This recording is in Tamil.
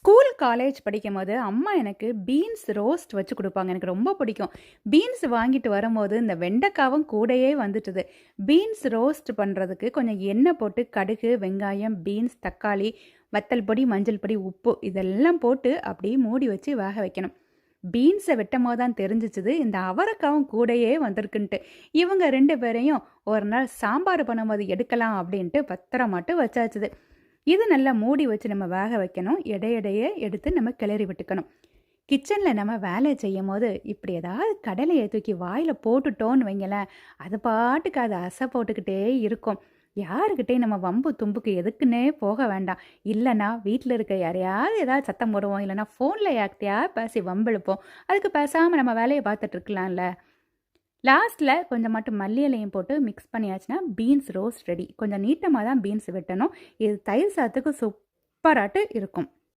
ஸ்கூல், காலேஜ் படிக்கும்போது அம்மா எனக்கு பீன்ஸ் ரோஸ்ட் வச்சு குடுப்பாங்க. எனக்கு ரொம்ப பிடிக்கும். பீன்ஸ் வாங்கிட்டு வரும்போது இந்த வெண்டைக்காவும் கூடயே வந்துட்டுது. பீன்ஸ் ரோஸ்ட் பண்றதுக்கு கொஞ்சம் எண்ணெய் போட்டு கடுகு, வெங்காயம், பீன்ஸ், தக்காளி, வத்தல் பொடி, மஞ்சள் பொடி, உப்பு இதெல்லாம் போட்டு அப்படியே மூடி வச்சு வேக வைக்கணும். பீன்ஸை வெட்டும்போது தான் தெரிஞ்சிச்சுது இந்த அவரைக்காவும் கூடயே வந்திருக்குன்ட்டு. இவங்க 2 பேரையும் ஒரு நாள் சாம்பார் பண்ணும்போது எடுக்கலாம் அப்படின்ட்டு பத்திரமாட்டு வச்சாச்சுது. இது நல்லா மூடி வச்சு நம்ம வேக வைக்கணும். இடையிடையே எடுத்து நம்ம கிளறி விட்டுக்கணும். கிச்சனில் நம்ம வேலை செய்யும் போது இப்படி ஏதாவது கடலையை தூக்கி வாயில் போட்டுட்டோன்னு வைங்களேன், அது பாட்டுக்கு அது அசை போட்டுக்கிட்டே இருக்கும். யாருக்கிட்டே நம்ம வம்பு தும்புக்கு எதுக்குன்னே போக வேண்டாம். இல்லைன்னா வீட்டில் இருக்க யாரையாவது ஏதாவது சத்தம் போடுவோம், இல்லைன்னா ஃபோனில் யார்கிட்டையாவது பேசி வம்பிழுப்போம். அதுக்கு பேசாமல் நம்ம வேலையை பார்த்துட்டு இருக்கலாம்ல. லாஸ்ட்டில் கொஞ்சம் மட்டும் மல்லி இலையும் போட்டு மிக்ஸ் பண்ணியாச்சுன்னா பீன்ஸ் ரோஸ்ட் ரெடி. கொஞ்சம் நீட்டமாக தான் பீன்ஸ் வெட்டணும். இது தயிர் சாதத்துக்கு சூப்பராட்டு இருக்கும்.